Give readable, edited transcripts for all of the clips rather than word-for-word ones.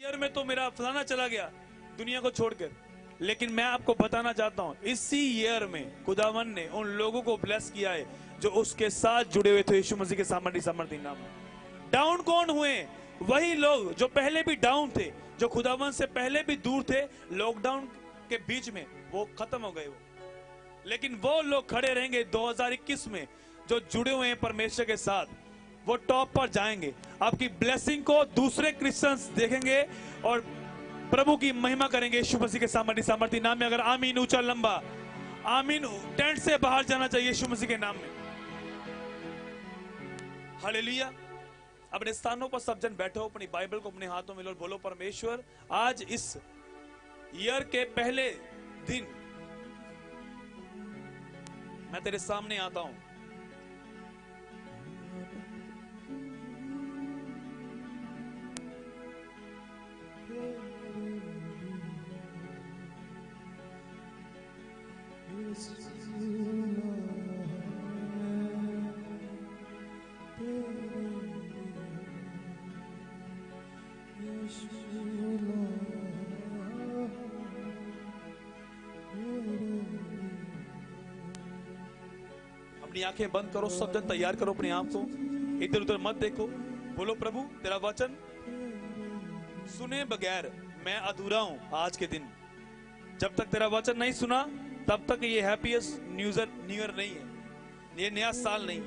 Year में तो मेरा फलाना चला गया दुनिया को छोड़कर, लेकिन मैं आपको बताना चाहता हूं इसी ईयर में खुदावन ने उन लोगों को ब्लेस किया है जो उसके साथ जुड़े हुए थे यीशु मसीह के सामर्थी नाम में। डाउन कौन हुए? वही लोग जो पहले भी डाउन थे, जो खुदावन से पहले भी दूर थे। लॉकडाउन के बीच में वो खत्म हो गए वो, लेकिन वो लोग खड़े रहेंगे 2021 में जो जुड़े हुए हैं परमेश्वर के साथ। वो टॉप पर जाएंगे। आपकी ब्लेसिंग को दूसरे क्रिश्चियंस देखेंगे और प्रभु की महिमा करेंगे यीशु मसीह के सामर्थी नाम में। अगर आमीन ऊंचा लंबा आमीन, टेंट से बाहर जाना चाहिए यीशु मसीह के नाम में। हालेलुया। अपने स्थानों पर सब जन बैठो, अपनी बाइबल को अपने हाथों में लो और बोलो, परमेश्वर आज इस ईयर के पहले दिन मैं तेरे सामने आता हूं। अपनी आंखें बंद करो, सब जन तैयार करो अपने आप को, इधर उधर मत देखो। बोलो, प्रभु तेरा वचन सुने बगैर मैं अधूरा हूं आज के दिन। जब तक तेरा वचन नहीं सुना तब तक ये हैप्पीएस्ट न्यू ईयर नहीं है, ये नया साल नहीं है।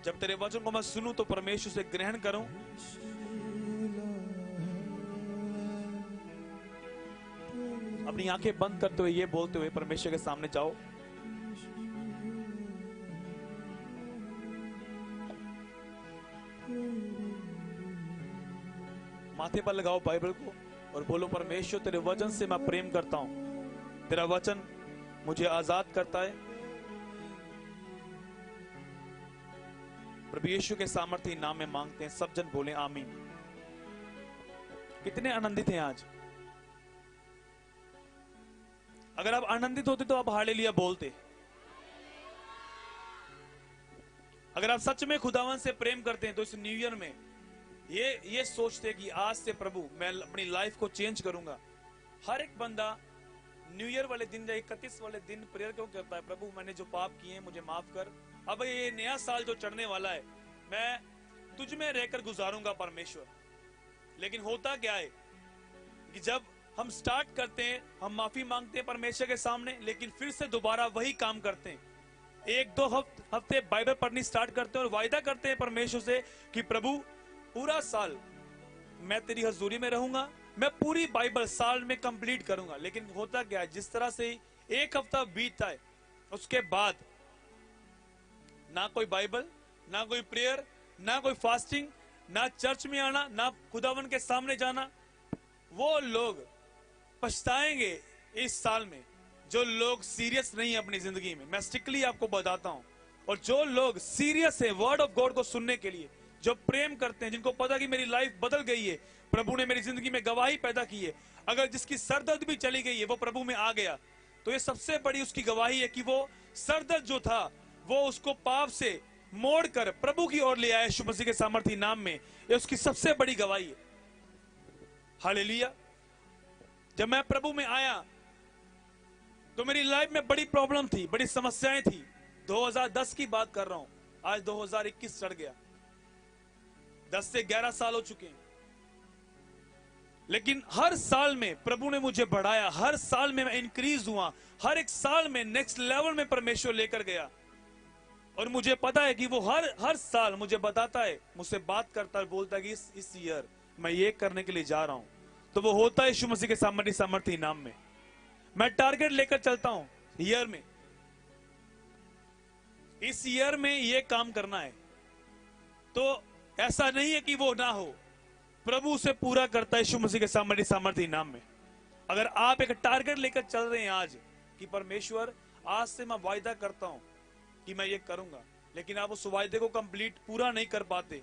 जब तेरे वचन को मैं सुनूं तो परमेश्वर से ग्रहण करूं। अपनी आंखें बंद करते हुए ये बोलते हुए परमेश्वर के सामने जाओ, माथे पर लगाओ बाइबल को और बोलो, परमेश्वर तेरे वचन से मैं प्रेम करता हूं। तेरा वचन मुझे आजाद करता है। प्रभु यीशु के सामर्थी नाम में मांगते हैं। सब जन बोले आमीन। कितने आनंदित हैं आज? अगर आप आनंदित होते तो आप हालेलुया बोलते। अगर आप सच में खुदावन से प्रेम करते हैं तो इस न्यू ईयर में ये सोचते कि आज से प्रभु मैं अपनी लाइफ को चेंज करूंगा। हर एक बंदा न्यू ईयर वाले दिन या 31 वाले दिन प्रेयर क्यों करता है? प्रभु मैंने जो पाप किए हैं मुझे माफ कर, अब ये नया साल जो चढ़ने वाला है मैं तुझ में रहकर गुजारूंगा परमेश्वर। लेकिन होता क्या है कि जब हम स्टार्ट करते हैं हम माफी मांगते हैं परमेश्वर के सामने, लेकिन फिर से दोबारा वही काम करते हैं। 1-2 हफ्ते बाइबल पढ़नी स्टार्ट करते हैं और वायदा करते हैं परमेश्वर से कि प्रभु पूरा साल मैं तेरी हजूरी में रहूंगा, मैं पूरी बाइबल साल में कंप्लीट करूंगा। लेकिन होता क्या है, जिस तरह से 1 हफ्ता बीतता है उसके बाद ना कोई बाइबल, ना कोई प्रेयर, ना कोई फास्टिंग, ना चर्च में आना, ना खुदावन के सामने जाना। वो लोग पछताएंगे इस साल में जो लोग सीरियस नहीं है अपनी जिंदगी में। मैं स्ट्रिक्टली आपको बताता हूं। और जो लोग सीरियस है वर्ड ऑफ गॉड को सुनने के लिए, जो प्रेम करते हैं, जिनको पता कि मेरी लाइफ बदल गई है, प्रभु ने मेरी जिंदगी में गवाही पैदा की है, अगर जिसकी सरदर्द भी चली गई है वो प्रभु में आ गया, तो ये सबसे बड़ी उसकी गवाही है कि वो सरदर्द जो था वो उसको पाप से मोड़कर प्रभु की ओर ले आया यीशु मसीह के सामर्थी नाम में। ये उसकी सबसे बड़ी गवाही है। हालेलुया। जब मैं प्रभु में आया तो मेरी लाइफ में बड़ी प्रॉब्लम थी, बड़ी समस्याएं थी। 2010 की बात कर रहा हूं, आज 2021 चढ़ गया, 10 से 11 साल हो चुके हैं। लेकिन हर साल में प्रभु ने मुझे बढ़ाया, हर साल में मैं इंक्रीज हुआ, हर एक साल में नेक्स्ट लेवल में परमेश्वर लेकर गया। और मुझे पता है कि वो हर साल मुझे बताता है, मुझसे बात करता है, बोलता है कि इस ईयर मैं ये करने के लिए जा रहा हूं। तो वो होता है यीशु मसीह के सामर्थी नाम में। मैं टारगेट लेकर चलता हूं ईयर में, इस ईयर में ये काम करना है। तो ऐसा नहीं है कि वो ना हो, प्रभु उसे पूरा करता है यीशु मसीह के सामर्थी नाम में। अगर आप एक टारगेट लेकर चल रहे हैं आज कि परमेश्वर आज से मैं वायदा करता हूं कि मैं ये करूंगा, लेकिन आप उस वायदे को कंप्लीट पूरा नहीं कर पाते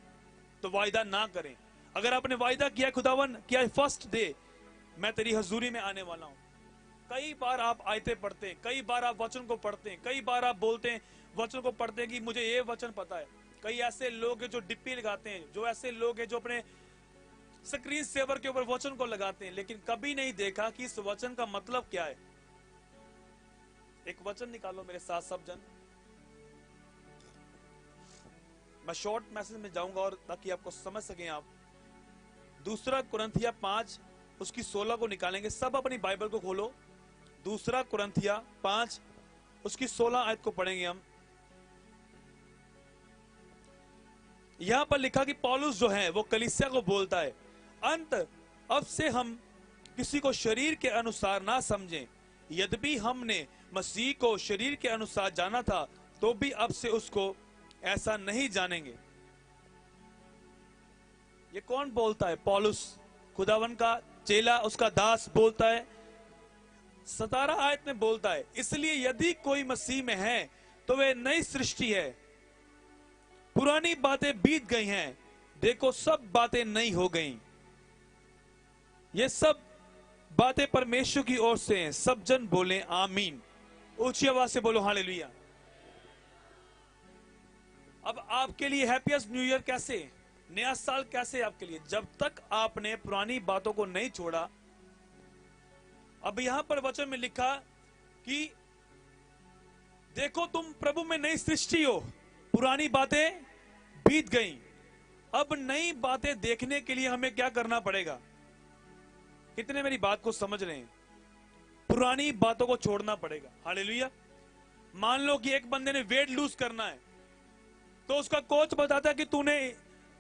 तो वायदा ना करें। अगर आपने वायदा किया खुदावन कि आज फर्स्ट डे मैं तेरी हजूरी में आने वाला हूं, कई बार आप आयते पढ़ते हैं, कई बार आप वचन को पढ़ते हैं, कई बार आप बोलते हैं वचन को पढ़ते हैं कि मुझे ये वचन पता है। कई ऐसे लोग हैं जो डिप्पी लगाते हैं, जो ऐसे लोग हैं जो अपने स्क्रीन सेवर के ऊपर वचन को लगाते हैं, लेकिन कभी नहीं देखा कि इस वचन का मतलब क्या है। एक वचन निकालो मेरे साथ सब जन। मैं शॉर्ट मैसेज में जाऊंगा और ताकि आपको समझ सकें आप। दूसरा कुरिन्थिया 5 उसकी 16 को निकालेंगे। सब अपनी बाइबल को खोलो। दूसरा कुरिन्थिया 5 उसकी 16 आयत को पढ़ेंगे हम। यहां पर लिखा कि पौलुस जो है वो कलीसिया को बोलता है, अंत अब से हम किसी को शरीर के अनुसार ना समझें। यद्यपि हमने मसीह को शरीर के अनुसार जाना था, तो भी अब से उसको ऐसा नहीं जानेंगे। ये कौन बोलता है? पौलुस, खुदावन का चेला, उसका दास बोलता है। 17 आयत में बोलता है, इसलिए यदि कोई मसीह में है तो वे नई सृष्टि है, पुरानी बातें बीत गई हैं, देखो सब बातें नई हो गईं। ये सब बातें परमेश्वर की ओर से हैं। सब जन बोले आमीन। ऊंची आवाज से बोलो हालेलुया। अब आपके लिए हैप्पीएस्ट न्यू ईयर कैसे, नया साल कैसे आपके लिए? जब तक आपने पुरानी बातों को नहीं छोड़ा। अब यहां पर वचन में लिखा कि देखो तुम प्रभु में नई सृष्टि हो, पुरानी बातें बीत गईं। अब नई बातें देखने के लिए हमें क्या करना पड़ेगा? कितने मेरी बात को समझ रहे हैं? पुरानी बातों को छोड़ना पड़ेगा। हालेलुया। मान लो कि एक बंदे ने वेट लूज करना है, तो उसका कोच बताता है कि तूने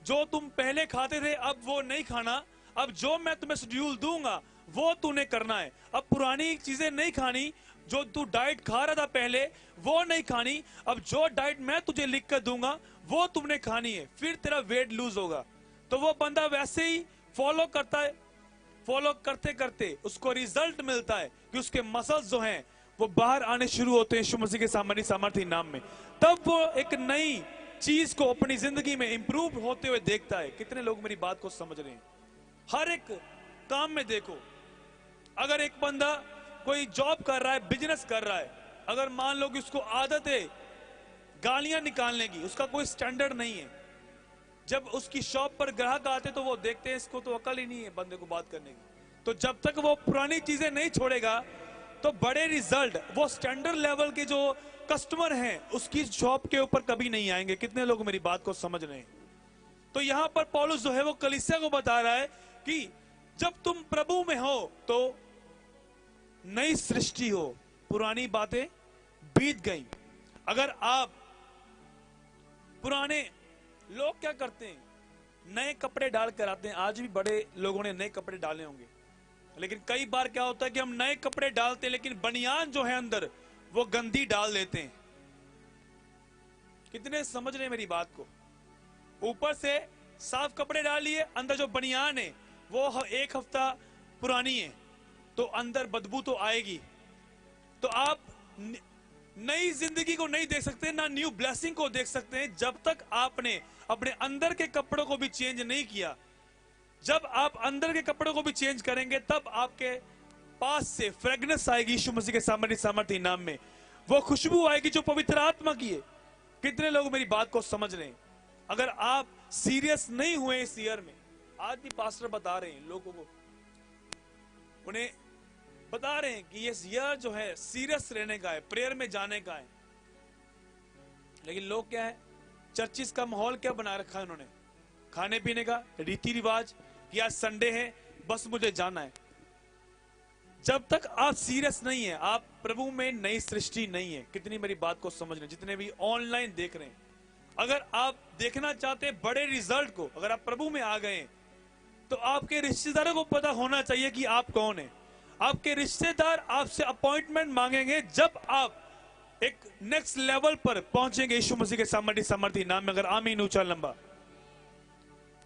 जो तुम पहले खाते थे अब वो नहीं खाना, अब जो मैं तुम्हें शेड्यूल दूंगा वो तूने करना है। अब पुरानी चीजें नहीं खानी, जो तू डाइट खा रहा था पहले वो नहीं खानी, अब जो डाइट मैं तुझे लिख कर दूंगा वो तुमने खानी है, फिर तेरा वेट लूज होगा। तो वो बंदा वैसे ही फॉलो करता है। फॉलो करते करते उसको रिजल्ट मिलता है कि उसके मसल्स जो हैं वो बाहर आने शुरू होते हैं यीशु मसीह के सामर्थी नाम में। तब वो एक नई चीज को अपनी जिंदगी में इंप्रूव होते हुए देखता है। कितने लोग मेरी बात को समझ रहे हैं? हर एक काम में देखो, अगर एक बंदा कोई जॉब कर रहा है, बिजनेस कर रहा है, अगर मान लो कि उसको आदत है गालियां निकालने की, उसका कोई स्टैंडर्ड नहीं है, जब उसकी शॉप पर ग्राहक आते तो वो देखते हैं इसको तो अकल ही नहीं है बंदे को बात करने की। तो जब तक वो पुरानी चीजें नहीं छोड़ेगा तो बड़े रिजल्ट, वो स्टैंडर्ड लेवल के जो कस्टमर हैं उसकी शॉप के ऊपर कभी नहीं आएंगे। कितने लोग मेरी बात को समझ रहे हैं? तो यहां पर पौलुस जो है वो कलीसिया को बता रहा है कि जब तुम प्रभु में हो तो नई सृष्टि हो, पुरानी बातें बीत गई। अगर आप पुराने लोग क्या करते हैं, नए कपड़े डाल कर आते हैं। आज भी बड़े लोगों ने नए कपड़े डाले होंगे, लेकिन कई बार क्या होता है कि हम नए कपड़े डालते हैं लेकिन बनियान जो है अंदर वो गंदी डाल देते हैं। कितने समझ रहे हैं मेरी बात को? ऊपर से साफ कपड़े डालिए, अंदर जो बनियान है वो 1 हफ्ता पुरानी है तो अंदर बदबू तो आएगी। तो आप नई जिंदगी को नहीं देख सकते, ना न्यू ब्लेसिंग को देख सकते हैं जब तक आपने अपने अंदर के कपड़ों को भी चेंज नहीं किया। जब आप अंदर के कपड़ों को भी चेंज करेंगे तब आपके पास से फ्रेग्रेंस आएगी यीशु मसीह के सामर्थी नाम में। वो खुशबू आएगी जो पवित्र आत्मा की है। कितने लोग मेरी बात को समझ रहे हैं? अगर आप सीरियस नहीं हुए इस ईयर में, आज भी पास्टर बता रहे हैं लोगों को, उन्हें बता रहे हैं कि ये ईयर जो है सीरियस रहने का है, प्रेयर में जाने का है। लेकिन लोग क्या है, चर्चिस का माहौल क्या बना रखा है उन्होंने, खाने पीने का रीति रिवाज कि आज संडे है बस मुझे जाना है। जब तक आप सीरियस नहीं है, आप प्रभु में नई सृष्टि नहीं है। कितनी मेरी बात को समझ रहे? जितने भी ऑनलाइन देख रहे हैं, अगर आप देखना चाहते हैं बड़े रिजल्ट को, अगर आप प्रभु में आ गए तो आपके रिश्तेदारों को पता होना चाहिए कि आप कौन है। आपके रिश्तेदार आपसे अपॉइंटमेंट मांगेंगे जब आप एक नेक्स्ट लेवल पर पहुंचेंगे यीशु मसीह के सामर्थी नाम में। अगर आमीन ऊंचा लंबा।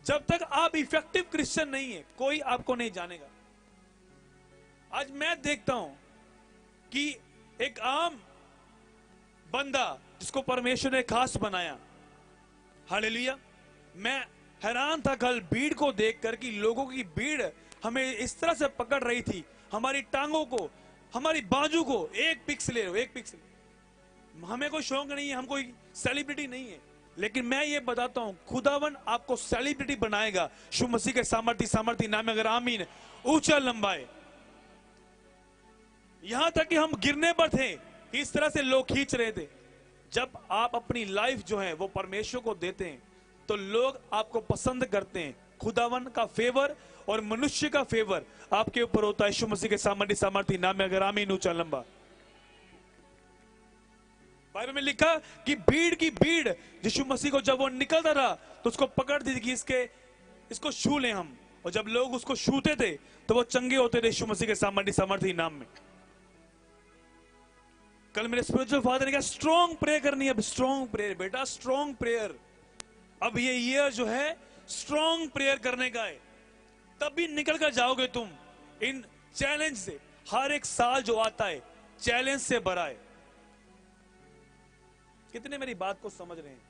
जब तक आप इफेक्टिव क्रिश्चियन नहीं है कोई आपको नहीं जानेगा। आज मैं देखता हूं कि एक आम बंदा जिसको परमेश्वर ने खास बनाया, हालेलुया, मैं हैरान था कल भीड़ को देखकर कि लोगों की भीड़ हमें इस तरह से पकड़ रही थी, हमारी टांगों को, हमारी बाजू को, एक पिक्स ले लो, एक पिक्स। हमें कोई शौक नहीं है, हम कोई सेलिब्रिटी नहीं है, लेकिन मैं ये बताता हूं, खुदावन आपको सेलिब्रिटी बनाएगा यीशु मसीह के सामर्थी नाम में। अगर आमीन, ऊंचा लंबाए। यहां तक कि हम गिरने पर थे, इस तरह से लोग खींच रहे थे। जब आप अपनी लाइफ जो है वो परमेश्वर को देते हैं तो लोग आपको पसंद करते हैं। खुदावन का फेवर और मनुष्य का फेवर आपके ऊपर होता है यीशु मसीह के सामर्थी नाम में। अगर आमीन, ऊंचा लंबा। बाइबल में लिखा कि भीड़ की भीड़ यीशु मसीह को जब वो निकलता रहा तो उसको पकड़ दी कि इसको छू लें हम। और जब लोग उसको छूते थे तो वो चंगे होते थे यीशु मसीह के सामर्थी नाम में। कल मेरे स्पिरिचुअल फादर ने कहा स्ट्रॉन्ग प्रेयर करनी है। अब स्ट्रॉन्ग प्रेयर बेटा, स्ट्रॉन्ग प्रेयर। अब ये ईयर जो है स्ट्रॉन्ग प्रेयर करने का है, तभी निकल कर जाओगे तुम इन चैलेंज से। हर एक साल जो आता है चैलेंज से भरा है। कितने मेरी बात को समझ रहे हैं?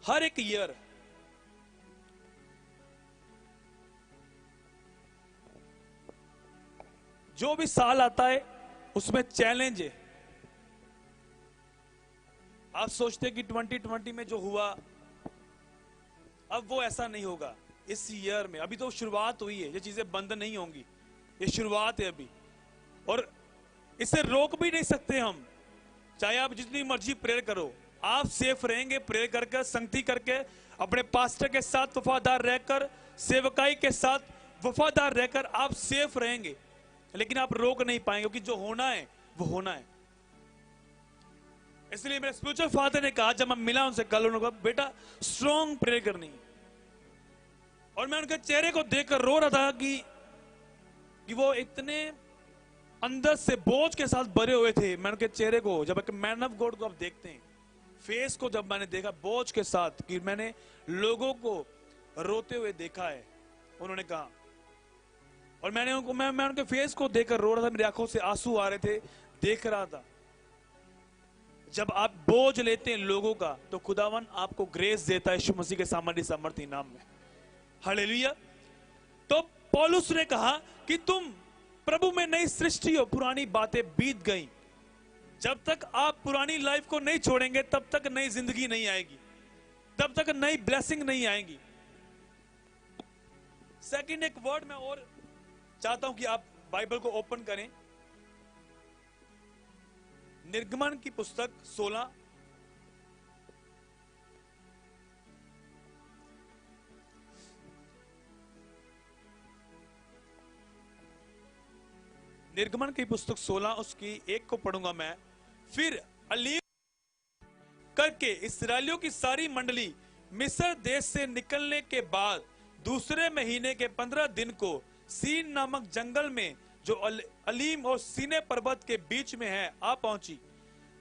हर एक ईयर जो भी साल आता है उसमें चैलेंज है। आप सोचते कि 2020 में जो हुआ अब वो ऐसा नहीं होगा इस ईयर में। अभी तो शुरुआत हुई है, ये चीजें बंद नहीं होंगी, ये शुरुआत है अभी। और इसे रोक भी नहीं सकते हम, चाहे आप जितनी मर्जी प्रेयर करो। आप सेफ रहेंगे प्रेयर करके, संगति करके, अपने पास्टर के साथ वफादार रहकर, सेवकाई के साथ वफादार रहकर आप सेफ रहेंगे। लेकिन आप रोक नहीं पाएंगे, क्योंकि जो होना है वो होना है। इसलिए मेरे स्पिरिचुअल फादर ने कहा, जब मैं मिला उनसे कल, उन्होंने कहा बेटा स्ट्रॉन्ग प्रेयर करनी। और मैं उनके चेहरे को देखकर रो रहा था कि वो इतने अंदर से बोझ के साथ भरे हुए थे। मैं उनके चेहरे को, जब एक मैन ऑफ गॉड को आप देखते हैं, फेस को जब मैंने देखा बोझ के साथ, कि मैंने लोगों को रोते हुए देखा है, उन्होंने कहा। और मैं उनके फेस को देखकर रो रहा था, मेरी आंखों से आंसू आ रहे थे, देख रहा था। जब आप बोझ लेते हैं लोगों का तो खुदावन आपको ग्रेस देता है यीशु मसीह के सामर्थी नाम में। हालेलुया। तो पौलुस ने कहा कि तुम प्रभु में नई सृष्टि हो, पुरानी बातें बीत गई। जब तक आप पुरानी लाइफ को नहीं छोड़ेंगे तब तक नई जिंदगी नहीं आएगी, तब तक नई ब्लेसिंग नहीं आएगी। सेकंड एक वर्ड मैं और चाहता हूं कि आप बाइबल को ओपन करें। निर्गमन की पुस्तक 16 निर्गमन की पुस्तक 16 उसकी 1 को पढ़ूंगा मैं। फिर अलीम करके इस्राएलियों की सारी मंडली मिस्र देश से निकलने के बाद दूसरे महीने के 15 दिन को सीन नामक जंगल में जो अलीम और सीने पर्वत के बीच में है आ पहुंची।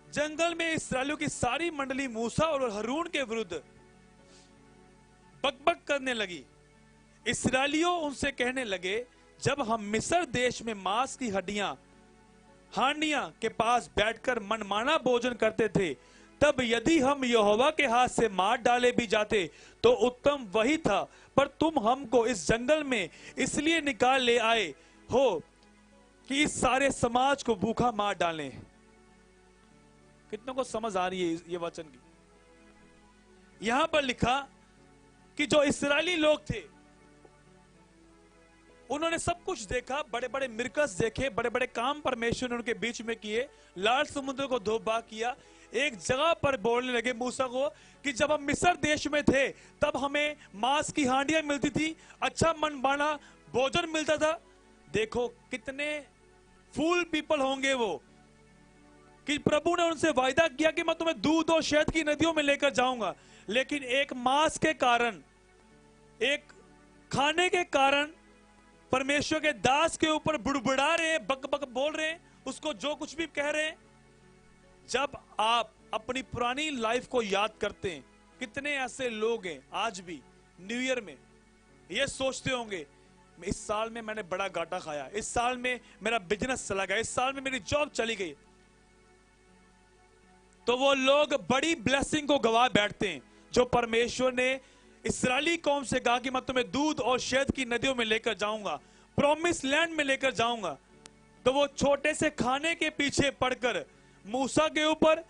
जंगल में इस्राएलियों की सारी मंडली मूसा और हारून के विरुद्ध बकबक करने लगी। इस्राएलियों उनसे कहने लगे, जब हम मिस्र देश में मांस की हांडियां के पास बैठकर मनमाना भोजन करते थे, तब यदि हम यहोवा के हाथ से मार डाले भी जाते तो उत्तम वही था। पर तुम हमको इस जंगल में इसलिए निकाल ले आए हो कि इस सारे समाज को भूखा मार डालें। कितनों को समझ आ रही है ये वचन की? यहां पर लिखा कि जो इस्राएली लोग थे उन्होंने सब कुछ देखा, बड़े बड़े मिरकस देखे, बड़े बड़े काम परमेश्वर ने उनके बीच में किए। लाल समुद्र को दो भाग किया। एक जगह पर बोलने लगे मूसा को कि जब हम मिस्र देश में थे तब हमें मांस की हांडियां मिलती थी, अच्छा मनमाना भोजन मिलता था। देखो कितने फूल पीपल होंगे वो, कि प्रभु ने उनसे वायदा किया कि मैं तुम्हें दूध और शहद की नदियों में लेकर जाऊंगा। लेकिन एक मांस के कारण, एक खाने के कारण परमेश्वर के दास के ऊपर बुड़बुड़ा रहे हैं, बक बक बोल रहे हैं, उसको जो कुछ भी कह रहे हैं। जब आप अपनी पुरानी लाइफ को याद करते हैं, कितने ऐसे लोग हैं आज भी न्यू ईयर में ये सोचते होंगे, इस साल में मैंने बड़ा घाटा खाया, इस साल में मेरा बिजनेस चला गया, इस साल में मेरी जॉब चली गई। तो वो लोग बड़ी ब्लेसिंग को गवा बैठते हैं जो परमेश्वर ने इस्राएली कौम से कहा कि मैं तुम्हें दूध और शहद की नदियों में लेकर जाऊंगा, प्रॉमिस लैंड में लेकर जाऊंगा। तो वो छोटे से खाने के पीछे पड़कर मूसा के ऊपर,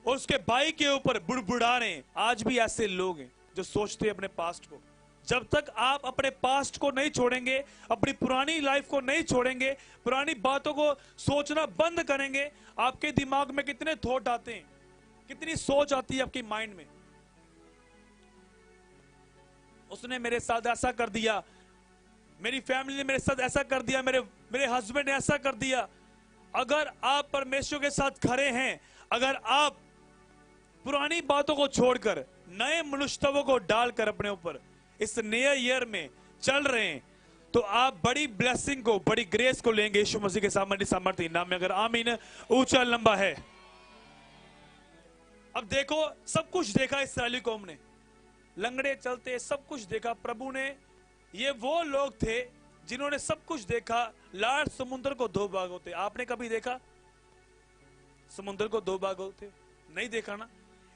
और उसके भाई के ऊपर बुड़बुड़ा रहे हैं। आज भी ऐसे लोग हैं जो सोचते हैं अपने पास्ट को। जब तक आप अपने पास्ट को नहीं छोड़ेंगे, अपनी पुरानी लाइफ को नहीं छोड़ेंगे, पुरानी बातों को सोचना बंद करेंगे, आपके दिमाग में कितने थॉट आते हैं, कितनी सोच आती है आपकी माइंड में। उसने मेरे साथ ऐसा कर दिया, मेरी फैमिली ने मेरे साथ ऐसा कर दिया, मेरे हस्बैंड ने ऐसा कर दिया। अगर आप परमेश्वर के साथ खड़े हैं, अगर आप पुरानी बातों को छोड़कर नए मनुष्यत्वों को डालकर अपने ऊपर इस नए ईयर में चल रहे हैं, तो आप बड़ी ब्लेसिंग को, बड़ी ग्रेस को लेंगे यीशु मसीह के सामर्थ्य नाम में। अगर आमीन ऊंचा लंबा है। अब देखो, सब कुछ देखा इस्राएली कौम ने, लंगड़े चलते, सब कुछ देखा प्रभु ने। ये वो लोग थे जिन्होंने सब कुछ देखा। लाल समुद्र को दो भाग होते, आपने कभी देखा समुद्र को दो भाग होते? नहीं देखा ना।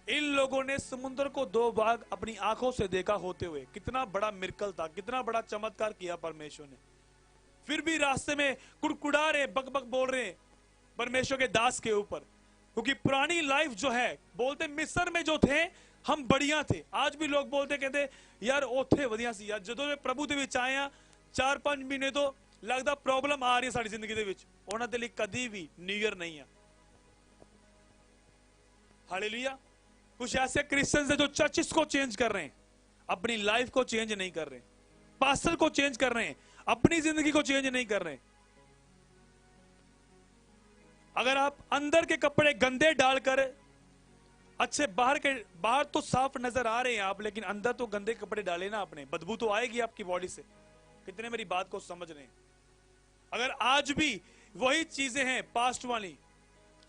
इन लोगों ने समुद्र को दो भाग अपनी आंखों से देखा होते हुए। कितना बड़ा मिरेकल था, कितना बड़ा चमत्कार किया परमेश्वर ने। फिर भी रास्ते में कुड़कुड़ा रहे, बकबक बोल रहे परमेश्वर के दास के ऊपर, क्योंकि पुरानी लाइफ जो है, बोलते मिस्र में जो थे हम बढ़िया थे। आज भी लोग बोलते, कहते यार ओथे वधिया सी यार, जदों प्रभु दे विच आए 4-5 महीने तो लगता प्रॉब्लम आ रही है साडी जिंदगी दे विच। उन्हां दे लई कदी भी न्यू ईयर नहीं है। हालेलुया। कुछ ऐसे क्रिश्चियंस हैं जो चर्चिस को चेंज कर रहे हैं, अपनी लाइफ को चेंज नहीं कर रहे, पास्टर को चेंज कर रहे हैं, अपनी जिंदगी को चेंज नहीं कर रहे। अगर आप अंदर के कपड़े गंदे डालकर अच्छे बाहर तो साफ नजर आ रहे हैं आप, लेकिन अंदर तो गंदे कपड़े डाले ना अपने, बदबू तो आएगी आपकी बॉडी से। कितने मेरी बात को समझ रहे हैं? अगर आज भी वही चीजें हैं, पास्ट वाली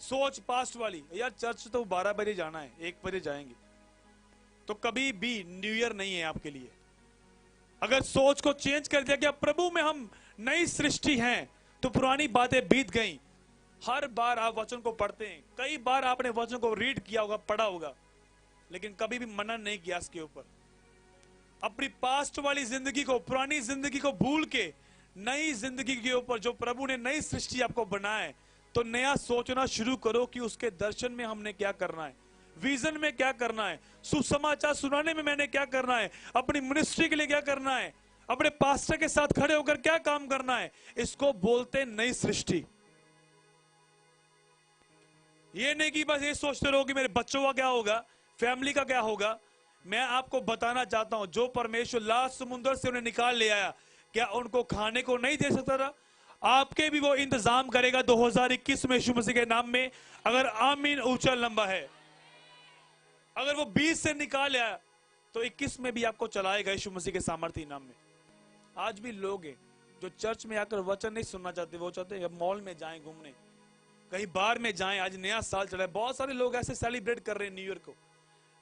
सोच, पास्ट वाली, यार चर्च तो 12 बजे जाना है, 1 बजे जाएंगे, तो कभी भी न्यू ईयर नहीं है आपके लिए। अगर सोच को चेंज कर दिया गया, प्रभु में हम नई सृष्टि हैं, तो पुरानी बातें बीत गई। हर बार आप वचन को पढ़ते हैं, कई बार आपने वचन को रीड किया होगा, पढ़ा होगा, लेकिन कभी भी मनन नहीं किया इसके ऊपर। अपनी पास्ट वाली जिंदगी को, पुरानी जिंदगी को भूल के नई जिंदगी के ऊपर, जो प्रभु ने नई सृष्टि आपको बनाया है, तो नया सोचना शुरू करो कि उसके दर्शन में हमने क्या करना है, विजन में क्या करना है, सुसमाचार सुनाने में मैंने क्या करना है, अपनी मिनिस्ट्री के लिए क्या करना है, अपने पास्टर के साथ खड़े होकर क्या काम करना है। इसको बोलते नई सृष्टि। ये नहीं कि बस ये सोचते रहो कि मेरे बच्चों का क्या होगा, फैमिली का क्या होगा। मैं आपको बताना चाहता हूं, जो परमेश्वर लाल समुद्र से उन्हें निकाल ले आया, क्या उनको खाने को नहीं दे सकता था? आपके भी वो इंतजाम करेगा 2021 में यीशु मसीह के नाम में। अगर आमीन ऊंचा लंबा है। अगर वो 20 से निकाल आया तो 21 में भी आपको चलाएगा यीशु मसीह के सामर्थ्य नाम में। आज भी लोग हैं जो चर्च में आकर वचन नहीं सुनना चाहते, वो चाहते हैं मॉल में जाएं घूमने, कहीं बाहर में जाएं। आज नया साल चला है, बहुत सारे लोग ऐसे सेलिब्रेट कर रहे हैं न्यू ईयर को,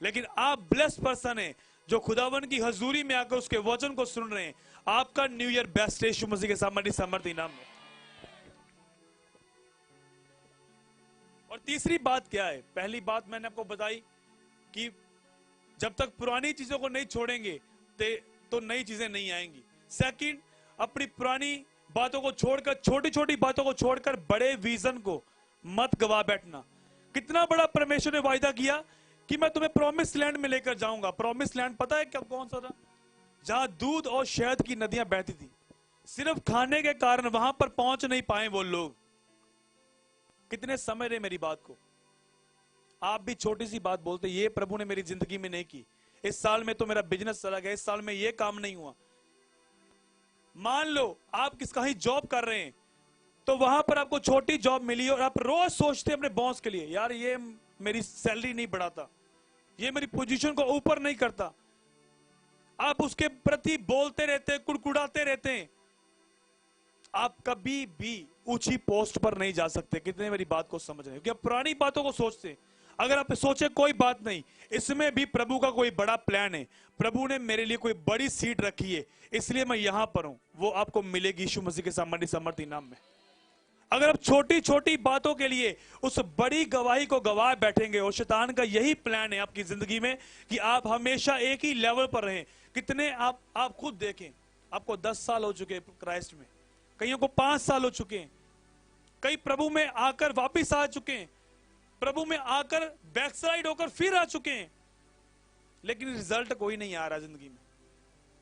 लेकिन आप ब्लेस्ड पर्सन हैं जो खुदावन की हजूरी में आकर उसके वचन को सुन रहे हैं। आपका न्यू ईयर बेस्ट है यीशु मसीह के सामर्थ्य नाम में। और तीसरी बात क्या है? पहली बात मैंने आपको बताई कि जब तक पुरानी चीजों को नहीं छोड़ेंगे तो नई चीजें नहीं आएंगी। सेकंड, अपनी पुरानी बातों को छोड़कर, छोटी छोटी बातों को छोड़कर बड़े विजन को मत गवा बैठना। कितना बड़ा परमेश्वर ने वायदा किया कि मैं तुम्हें प्रॉमिस लैंड में लेकर जाऊंगा। प्रॉमिस लैंड पता है क्या कौन सा था? जहां दूध और शहद की नदियां बहती थी। सिर्फ खाने के कारण वहां पर पहुंच नहीं पाए वो लोग। कितने समझ रहे मेरी बात को? आप भी छोटी सी बात बोलते, ये प्रभु ने मेरी जिंदगी में नहीं की, इस साल में तो मेरा बिजनेस चला गया, इस साल में ये काम नहीं हुआ। मान लो आप कहीं जॉब कर रहे हैं, तो वहां पर आपको छोटी जॉब मिली और आप रोज सोचते अपने बॉस के लिए, यार ये मेरी सैलरी नहीं बढ़ाता, ये मेरी पोजीशन को ऊपर नहीं करता। आप उसके प्रति बोलते रहते हैं, कुड़कुड़ाते रहते हैं। आप कभी भी ऊंची पोस्ट पर नहीं जा सकते। कितने मेरी बात को समझ रहे हैं? क्योंकि पुरानी बातों को सोचते हैं। अगर आप सोचे कोई बात नहीं, इसमें भी प्रभु का कोई बड़ा प्लान है, प्रभु ने मेरे लिए कोई बड़ी सीट रखी है, इसलिए मैं यहां पर हूं, वो आपको मिलेगी यीशु मसीह के सामर्थ्य नाम में। अगर आप छोटी छोटी बातों के लिए उस बड़ी गवाही को गवाह बैठेंगे, और शैतान का यही प्लान है आपकी जिंदगी में कि आप हमेशा एक ही लेवल पर रहें। कितने आप खुद देखें, आपको 10 साल हो चुके क्राइस्ट में, कईयों को 5 साल हो चुके हैं, कई प्रभु में आकर वापिस आ चुके हैं, प्रभु में आकर बैकसाइड होकर फिर आ चुके हैं, लेकिन रिजल्ट कोई नहीं आ रहा जिंदगी में।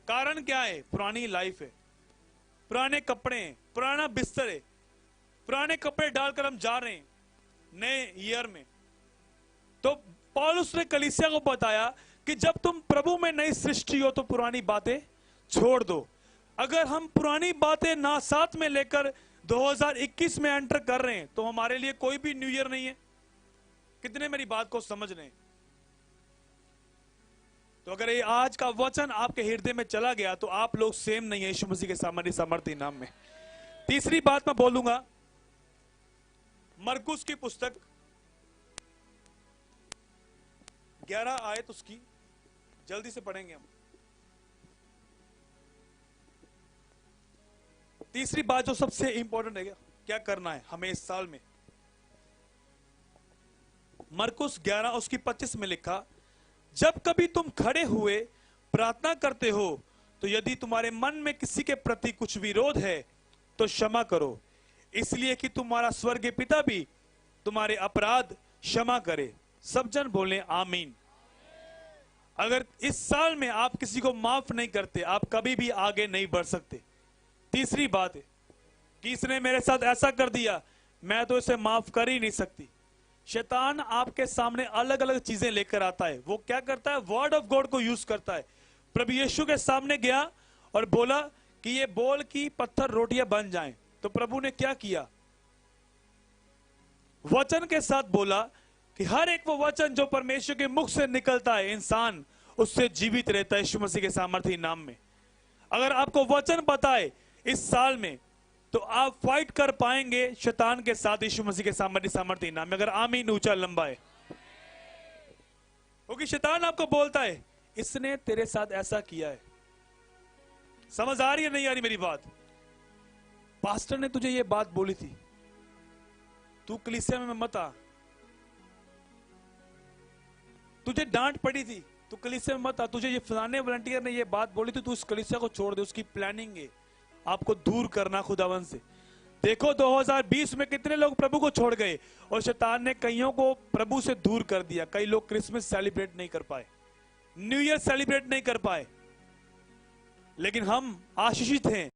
कारण क्या है? पुरानी लाइफ है, पुराने कपड़े हैं, पुराना बिस्तर है, पुराने कपड़े डालकर हम जा रहे हैं नए ईयर में। तो पौलुस ने कलीसिया को बताया कि जब तुम प्रभु में नई सृष्टि हो तो पुरानी बातें छोड़ दो। अगर हम पुरानी बातें ना साथ में लेकर 2021 में एंटर कर रहे हैं तो हमारे लिए कोई भी न्यू ईयर नहीं है। कितने मेरी बात को समझ रहे हैं? तो अगर ये आज का वचन आपके हृदय में चला गया तो आप लोग सेम नहीं है यीशु मसीह के सामर्थ्य नाम में। तीसरी बात मैं बोलूंगा, मरकुस की पुस्तक 11 आयत उसकी जल्दी से पढ़ेंगे हम। तीसरी बात जो सबसे इंपॉर्टेंट है, क्या करना है हमें इस साल में। मरकुस 11 उसकी 25 में लिखा, जब कभी तुम खड़े हुए प्रार्थना करते हो तो यदि तुम्हारे मन में किसी के प्रति कुछ विरोध है तो क्षमा करो, इसलिए कि तुम्हारा स्वर्गीय पिता भी तुम्हारे अपराध क्षमा करे। सब जन बोले आमीन। अगर इस साल में आप किसी को माफ नहीं करते, आप कभी भी आगे नहीं बढ़ सकते। तीसरी बात है कि इसने मेरे साथ ऐसा कर दिया, मैं तो इसे माफ कर ही नहीं सकती। शैतान आपके सामने अलग अलग चीजें लेकर आता है। वो क्या करता है? वर्ड ऑफ गॉड को यूज करता है। प्रभु यीशु के सामने गया और बोला कि ये बोल कि पत्थर रोटियां बन जाएं, तो प्रभु ने क्या किया? वचन के साथ बोला कि हर एक वो वचन जो परमेश्वर के मुख से निकलता है, इंसान उससे जीवित रहता है यीशु मसीह के सामर्थ्य नाम में। अगर आपको वचन पता है इस साल में, तो आप फाइट कर पाएंगे शैतान के साथ यीशु मसीह के सामर्थ्य नाम में। अगर आमीन ऊंचा लंबा है, क्योंकि शैतान आपको बोलता है इसने तेरे साथ ऐसा किया है। समझ आ रही है नहीं आ रही मेरी बात? पास्टर ने तुझे ये बात बोली थी, तू कलीसिया में मत आ। तुझे डांट पड़ी थी, तू कलीसिया में मत आ। तुझे ये फलाने वॉलंटियर ने ये बात बोली थी, तू उस कलीसिया को छोड़ दे। उसकी प्लानिंग है आपको दूर करना खुदावन से। देखो 2020 में कितने लोग प्रभु को छोड़ गए और शैतान ने कईयों को प्रभु से दूर कर दिया। कई लोग क्रिसमस सेलिब्रेट नहीं कर पाए, न्यू ईयर सेलिब्रेट नहीं कर पाए, लेकिन हम आशीषित हैं।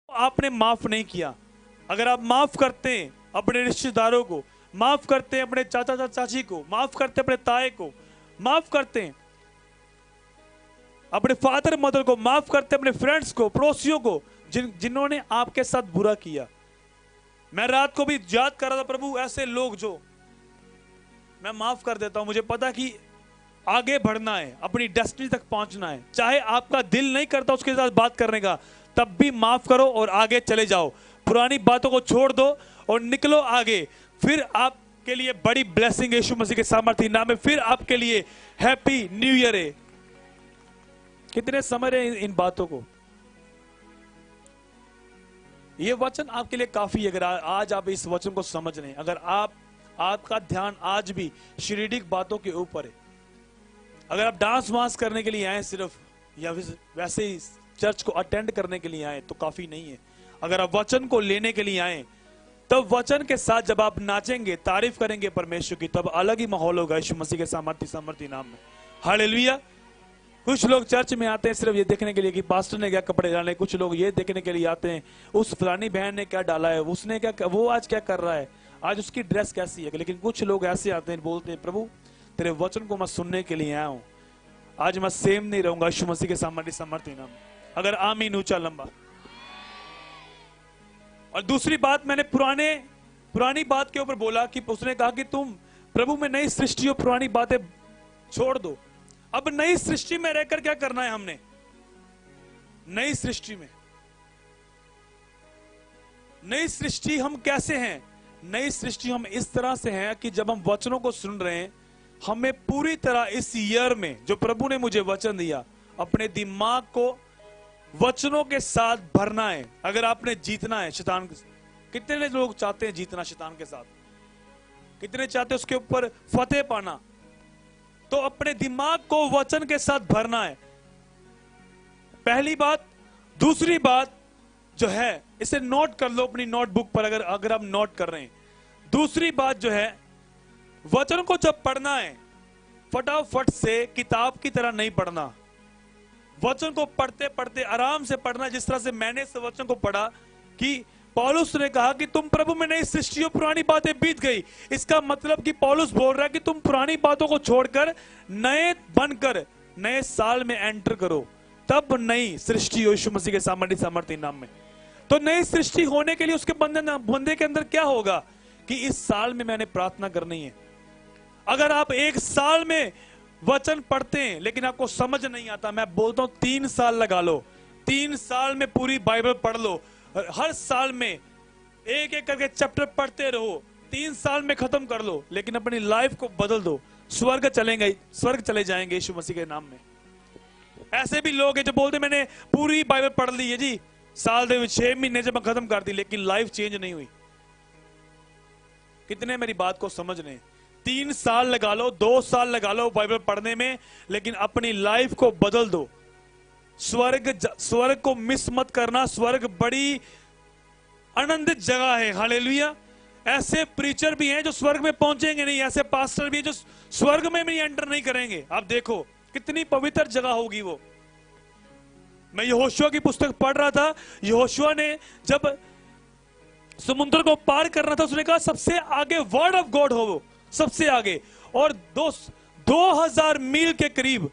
आपने माफ नहीं किया, अगर आप माफ करते हैं अपने रिश्तेदारों को, माफ करते हैं अपने चाचा चाची को, माफ करते हैं अपने ताए को, माफ करते हैं अपने फादर मदर को, माफ करते हैं अपने फ्रेंड्स को, पड़ोसियों को जिन्होंने आपके साथ बुरा किया। मैं रात को भी याद कर रहा था, प्रभु ऐसे लोग जो मैं माफ कर देता हूं। मुझे पता कि आगे बढ़ना है, अपनी डेस्टिनी तक पहुंचना है। चाहे आपका दिल नहीं करता उसके साथ बात करने का, तब भी माफ करो और आगे चले जाओ। पुरानी बातों को छोड़ दो और निकलो आगे। फिर आपके लिए बड़ी ब्लेसिंग यीशु मसीह के सामर्थ्य नाम में, फिर आपके लिए हैप्पी न्यू ईयर है। कितने समझ रहे हैं इन बातों को? ये वचन आपके लिए काफी है। अगर आज आप इस वचन को समझ रहे हैं, अगर आपका ध्यान आज भी शारीरिक बातों के ऊपर है, अगर आप डांस वांस करने के लिए आए सिर्फ, या वैसे ही चर्च को अटेंड करने के लिए आए, तो काफी नहीं है। अगर आप वचन को लेने के लिए आए, तब वचन के साथ जब आप नाचेंगे, तारीफ करेंगे परमेश्वर की, तब अलग ही माहौल होगा यीशु मसीह के सामर्थ्य नाम में। हालेलुया। कुछ लोग चर्च में आते हैं सिर्फ ये देखने के लिए कि पास्टर ने क्या कपड़े डाले, कुछ लोग ये देखने के लिए आते हैं उस फलानी बहन ने क्या डाला है, उसने क्या, वो आज क्या कर रहा है, आज उसकी ड्रेस कैसी है। लेकिन कुछ लोग ऐसे आते हैं, बोलते हैं प्रभु तेरे वचन को मैं सुनने के लिए आया हूं, आज मैं सेम नहीं रहूंगा यीशु मसीह के सामर्थ्य नाम। अगर आमीन ऊंचा लंबा। और दूसरी बात, मैंने पुरानी बात के ऊपर बोला कि उसने कहा कि तुम प्रभु में नई सृष्टि हो, पुरानी बातें छोड़ दो। अब नई सृष्टि में रहकर क्या करना है हमने? नई सृष्टि में, नई सृष्टि हम कैसे हैं? नई सृष्टि हम इस तरह से हैं कि जब हम वचनों को सुन रहे हैं, हमें पूरी तरह इस ईयर में जो प्रभु ने मुझे वचन दिया, अपने दिमाग को वचनों के साथ भरना है। अगर आपने जीतना है शैतान के, कितने लोग चाहते हैं जीतना शैतान के साथ? कितने चाहते हैं उसके ऊपर फतेह पाना? तो अपने दिमाग को वचन के साथ भरना है, पहली बात। दूसरी बात जो है, इसे नोट कर लो अपनी नोटबुक पर, अगर आप नोट कर रहे हैं। दूसरी बात जो है, वचन को जब पढ़ना है, फटाफट से किताब की तरह नहीं पढ़ना। वचन को पढ़ते पढ़ते आराम से पढ़ना, जिस तरह से मैंने इस वचन को पढ़ा कि पौलुस ने कहा कि तुम प्रभु में नई सृष्टि हो, पुरानी बातें बीत गई। इसका मतलब कि पौलुस बोल रहा है कि तुम पुरानी बातों को छोड़कर नए बनकर नए साल में एंटर करो, तब नई सृष्टि हो यीशु मसीह के सामर्थी नाम में। तो नई सृष्टि होने के लिए उसके बंदे के अंदर क्या होगा कि इस साल में मैंने प्रार्थना करनी है। अगर आप एक साल में वचन पढ़ते हैं लेकिन आपको समझ नहीं आता, मैं बोलता हूं 3 साल लगा लो, 3 साल में पूरी बाइबल पढ़ लो, हर साल में एक एक करके चैप्टर पढ़ते रहो, 3 साल में खत्म कर लो, लेकिन अपनी लाइफ को बदल दो, स्वर्ग चले जाएंगे यीशु मसीह के नाम में। ऐसे भी लोग हैं जो बोलते मैंने पूरी बाइबल पढ़ ली है जी, साल दे 6 महीने जब खत्म कर दी, लेकिन लाइफ चेंज नहीं हुई। कितने मेरी बात को समझ रहे हैं? 3 साल लगा लो, 2 साल लगा लो बाइबल पढ़ने में, लेकिन अपनी लाइफ को बदल दो। स्वर्ग को मिस मत करना। स्वर्ग बड़ी आनंदित जगह है। हालेलुया। ऐसे प्रीचर भी हैं जो स्वर्ग में पहुंचेंगे नहीं, ऐसे पास्टर भी हैं जो स्वर्ग में भी एंटर नहीं करेंगे। आप देखो कितनी पवित्र जगह होगी वो। मैं यहोशुआ की पुस्तक पढ़ रहा था। यहोशुआ ने जब समुद्र को पार करना था, उसने कहा सबसे आगे वर्ड ऑफ गॉड हो, वो सबसे आगे, और 2000 मील के करीब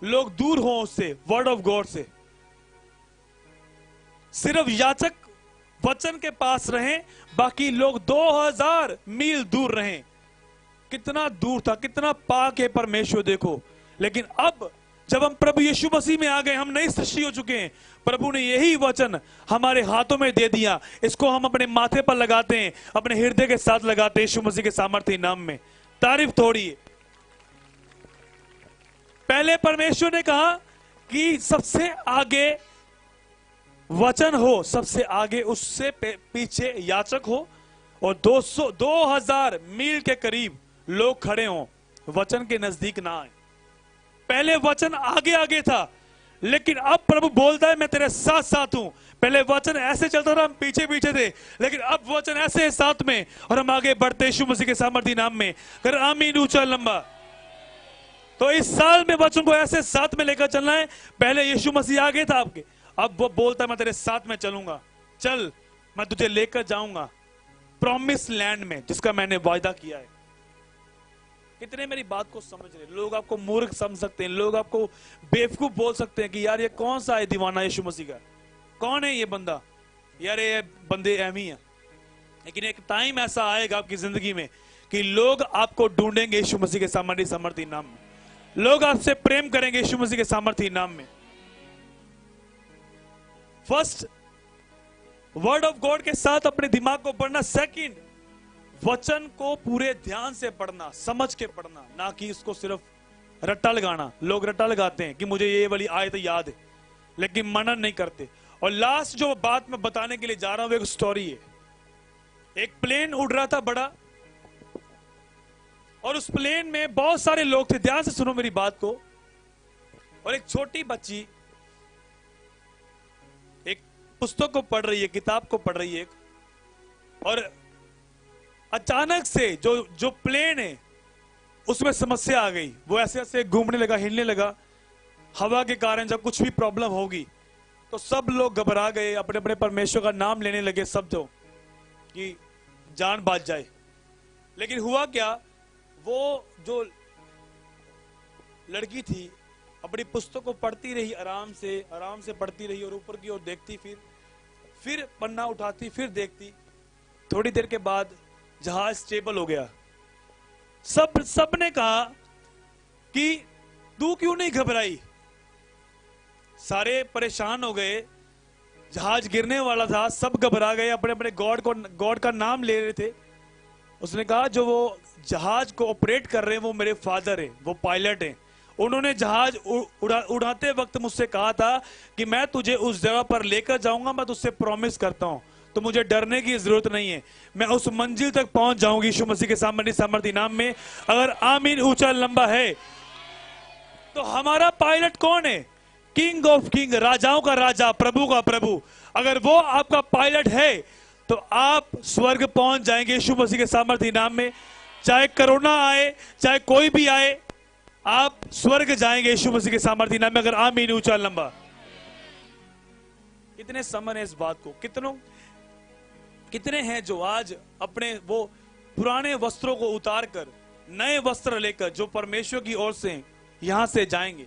लोग दूर हो उससे, वर्ड ऑफ गॉड से। सिर्फ याचक वचन के पास रहें, बाकी लोग 2000 मील दूर रहें। कितना दूर था, कितना पाक है परमेश्वर, देखो। लेकिन अब जब हम प्रभु यीशु मसीह में आ गए, हम नई सृष्टि हो चुके हैं। प्रभु ने यही वचन हमारे हाथों में दे दिया, इसको हम अपने माथे पर लगाते हैं, अपने हृदय के साथ लगाते हैं यीशु मसीह के सामर्थ्य नाम में। तारीफ थोड़ी है। पहले परमेश्वर ने कहा कि सबसे आगे वचन हो, सबसे आगे, उससे पीछे याचक हो, और 2000 मील के करीब लोग खड़े हों, वचन के नजदीक ना आए। पहले वचन आगे आगे था, लेकिन अब प्रभु बोलता है मैं तेरे साथ साथ हूं। पहले वचन ऐसे चलता था, हम पीछे पीछे थे, लेकिन अब वचन ऐसे है साथ में, और हम आगे बढ़ते यीशु मसीह के सामर्थी नाम में। कर आमीन ऊंचा लंबा। तो इस साल में वचन को ऐसे साथ में लेकर चलना है। पहले यीशु मसीह आगे था आपके, अब वो बोलता है मैं तेरे साथ में चलूंगा, चल मैं तुझे लेकर जाऊंगा प्रॉमिस लैंड में, जिसका मैंने वायदा किया है। कितने मेरी बात को समझ रहे? लोग आपको मूर्ख समझ सकते हैं, लोग आपको बेवकूफ बोल सकते हैं कि यार ये कौन सा है दीवाना यीशु मसीह का, कौन है ये बंदा, यार ये बंदे एमी है। लेकिन एक टाइम ऐसा आएगा आपकी जिंदगी में कि लोग आपको ढूंढेंगे यीशु मसीह के सामर्थी नाम में, लोग आपसे प्रेम करेंगे यीशु मसीह के सामर्थी नाम में। फर्स्ट, वर्ड ऑफ गॉड के साथ अपने दिमाग को पढ़ना। सेकंड, वचन को पूरे ध्यान से पढ़ना, समझ के पढ़ना, ना कि इसको सिर्फ रट्टा लगाना। लोग रट्टा लगाते हैं कि मुझे ये वाली आयत याद है, लेकिन मनन नहीं करते। और लास्ट जो बात मैं बताने के लिए जा रहा हूं, वो एक स्टोरी है। एक प्लेन उड़ रहा था बड़ा, और उस प्लेन में बहुत सारे लोग थे। ध्यान से सुनो मेरी बात को। और एक छोटी बच्ची एक पुस्तक को पढ़ रही है, किताब को पढ़ रही है, और अचानक से जो प्लेन है उसमें समस्या आ गई। वो ऐसे ऐसे घूमने लगा, हिलने लगा। हवा के कारण जब कुछ भी प्रॉब्लम होगी तो सब लोग घबरा गए, अपने अपने परमेश्वर का नाम लेने लगे सब, जो कि जान बच जाए। लेकिन हुआ क्या, वो जो लड़की थी अपनी पुस्तक को पढ़ती रही, आराम से पढ़ती रही, और ऊपर की ओर देखती, फिर पन्ना उठाती, फिर देखती। थोड़ी देर के बाद जहाज स्टेबल हो गया। सब ने कहा कि तू क्यों नहीं घबराई? सारे परेशान हो गए, जहाज गिरने वाला था, सब घबरा गए, अपने अपने गॉड का नाम ले रहे थे। उसने कहा जो वो जहाज को ऑपरेट कर रहे हैं वो मेरे फादर हैं, वो पायलट हैं। उन्होंने जहाज उड़ाते वक्त मुझसे कहा था कि मैं तुझे उस जगह पर लेकर जाऊंगा, मैं तुझसे प्रॉमिस करता हूं, तो मुझे डरने की जरूरत नहीं है, मैं उस मंजिल तक पहुंच जाऊंगी यीशु मसीह के सामर्थी सामर्थी नाम में। अगर आमीन ऊंचा लंबा है तो हमारा पायलट कौन है? किंग ऑफ किंग, राजाओं का राजा, प्रभु का प्रभु। अगर वो आपका पायलट है तो आप स्वर्ग पहुंच जाएंगे यीशु मसीह के सामर्थी नाम में। चाहे कोरोना आए, चाहे कोई भी आए, आप स्वर्ग जाएंगे यीशु मसीह के सामर्थी नाम में। अगर आमीन ऊंचा लंबा। कितने समझ है इस बात को? कितने हैं जो आज अपने वो पुराने वस्त्रों को उतार कर नए वस्त्र लेकर जो परमेश्वर की ओर से यहां से जाएंगे?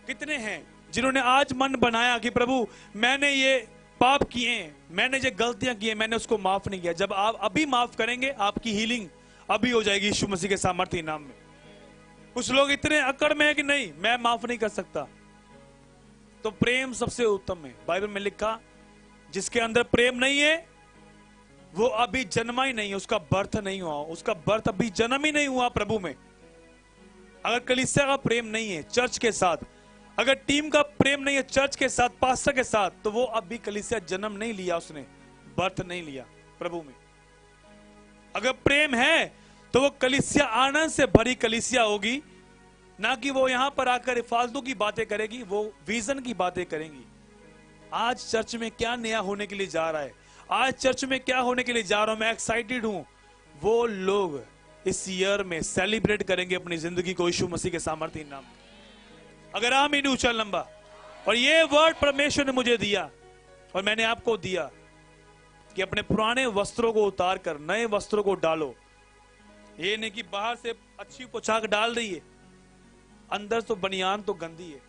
कितने हैं जिन्होंने आज मन बनाया कि प्रभु मैंने ये पाप किए, मैंने ये गलतियां की, मैंने उसको माफ नहीं किया। जब आप अभी माफ करेंगे, आपकी हीलिंग अभी हो जाएगी यीशु मसीह के सामर्थी नाम में। कुछ लोग इतने अकड़ में है कि नहीं, मैं माफ नहीं कर सकता। तो प्रेम सबसे उत्तम है। बाइबल में लिखा जिसके अंदर प्रेम नहीं है वो अभी जन्मा ही नहीं है, उसका बर्थ नहीं हुआ, उसका बर्थ अभी जन्म ही नहीं हुआ प्रभु में। अगर कलीसिया का प्रेम नहीं है चर्च के साथ, अगर टीम का प्रेम नहीं है चर्च के साथ, पास्टर के साथ, तो वो अभी कलीसिया जन्म नहीं लिया, उसने बर्थ नहीं लिया प्रभु में। अगर प्रेम है तो वो कलीसिया आनंद से भरी कलीसिया होगी, ना कि वो यहां पर आकर फालतू की बातें करेगी, वो विजन की बातें करेंगी। आज चर्च में क्या नया होने के लिए जा रहा है, आज चर्च में क्या होने के लिए जा रहा हूं, मैं एक्साइटेड हूं। वो लोग इस ईयर में सेलिब्रेट करेंगे अपनी जिंदगी को यीशु मसीह के सामर्थी नाम। अगर आमीन ऊंचा लंबा। और ये वर्ड परमेश्वर ने मुझे दिया और मैंने आपको दिया कि अपने पुराने वस्त्रों को उतार कर नए वस्त्रों को डालो। ये नहीं कि बाहर से अच्छी पोशाक डाल रही है, अंदर तो बनियान तो गंदी है।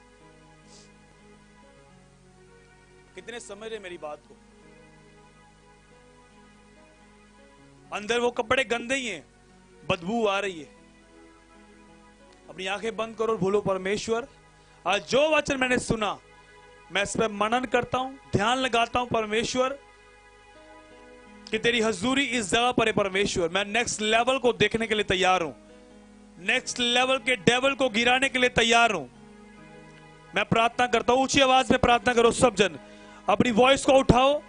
कितने समझ रहे मेरी बात को? अंदर वो कपड़े गंदे ही हैं, बदबू आ रही है। अपनी आंखें बंद करो और बोलो परमेश्वर आज जो वचन मैंने सुना मैं इस पर मनन करता हूं, ध्यान लगाता हूं परमेश्वर कि तेरी हजूरी इस जगह पर है। परमेश्वर मैं नेक्स्ट लेवल को देखने के लिए तैयार हूं, नेक्स्ट लेवल के डेविल को गिराने के लिए तैयार हूं। मैं प्रार्थना करता हूं, ऊंची आवाज में प्रार्थना करो सब जन, अपनी वॉइस को उठाओ।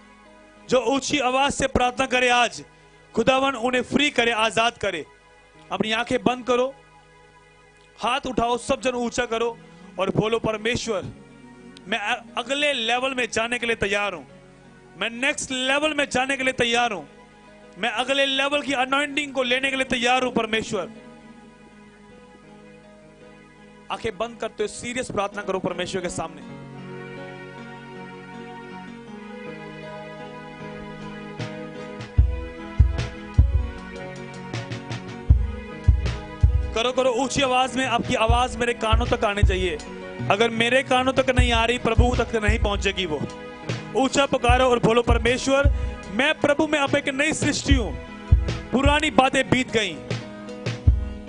जो ऊंची आवाज से प्रार्थना करे आज खुदावन उन्हें फ्री करे, आजाद करे। अपनी आंखें बंद करो, हाथ उठाओ, सब जन ऊंचा करो और बोलो परमेश्वर मैं अगले लेवल में जाने के लिए तैयार हूं, मैं नेक्स्ट लेवल में जाने के लिए तैयार हूं, मैं अगले लेवल की अनॉइंटिंग को लेने के लिए तैयार हूं। परमेश्वर आंखें बंद करते हो, सीरियस प्रार्थना करो परमेश्वर के सामने। करो करो ऊंची आवाज में, आपकी आवाज मेरे कानों तक आनी चाहिए। अगर मेरे कानों तक नहीं आ रही, प्रभु तक नहीं पहुंचेगी वो। ऊंचा पुकारो और बोलो परमेश्वर मैं प्रभु में अब एक नई सृष्टि हूं, पुरानी बातें बीत गई।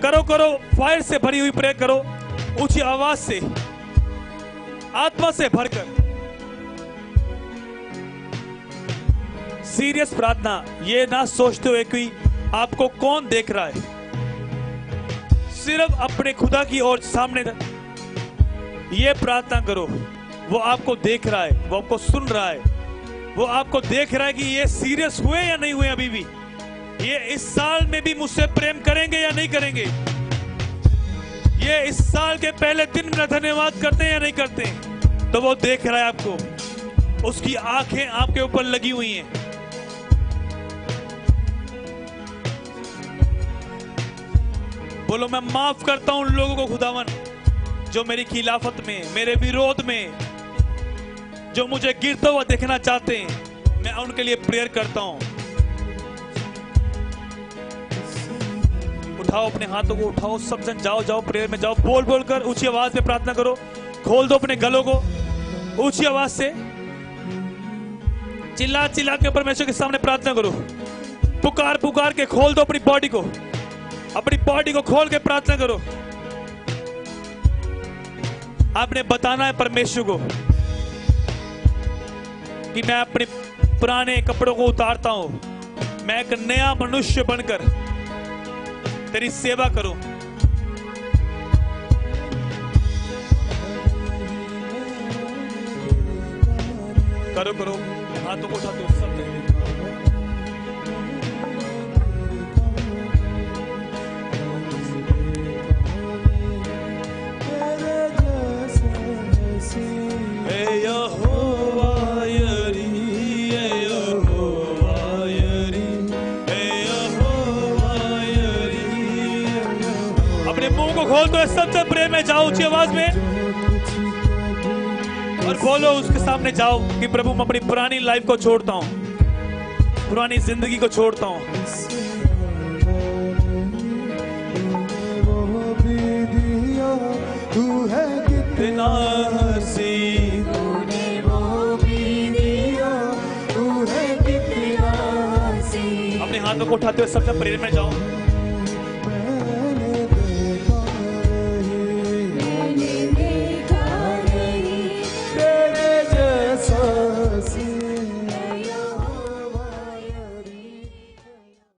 करो करो फायर से भरी हुई प्रे करो, ऊंची आवाज से, आत्मा से भरकर। सीरियस प्रार्थना, ये ना सोचते हुए कि आपको कौन देख रहा है, सिर्फ अपने खुदा की ओर सामने ये प्रार्थना करो। वो आपको देख रहा है, वो आपको सुन रहा है, वो आपको देख रहा है कि ये सीरियस हुए या नहीं हुए, अभी भी ये इस साल में भी मुझसे प्रेम करेंगे या नहीं करेंगे, ये इस साल के पहले दिन में धन्यवाद करते हैं या नहीं करते। तो वो देख रहा है आपको, उसकी आंखें आपके ऊपर लगी हुई हैं। बोलो मैं माफ करता हूं उन लोगों को खुदावन जो मेरी खिलाफत में, मेरे विरोध में, जो मुझे गिरता हुआ देखना चाहते हैं, मैं उनके लिए प्रेयर करता हूं। उठाओ अपने हाथों को, उठाओ सब जन, जाओ जाओ प्रेयर में जाओ, बोल बोल कर ऊंची आवाज में प्रार्थना करो। खोल दो अपने गलों को ऊंची आवाज से, चिल्ला चिल्ला के परमेश्वर के सामने प्रार्थना करो। पुकार पुकार के खोल दो अपनी बॉडी को, अपनी बॉडी को खोल के प्रार्थना करो। आपने बताना है परमेश्वर को कि मैं अपने पुराने कपड़ों को उतारता हूं, मैं एक नया मनुष्य बनकर तेरी सेवा करूं। करो करो, हाथों को उठाते हो सब। अपने मुंह को खोल दो, सबसे प्रेम में जाओ ऊंची आवाज में और बोलो उसके सामने जाओ कि प्रभु मैं अपनी पुरानी लाइफ को छोड़ता हूं, पुरानी जिंदगी को छोड़ता हूं। तू है कितना हसीन, तूने वो भी दिया, तू है कितना हसीन। अपने हाथों को उठाते हुए सबसे प्रेम में जाओ।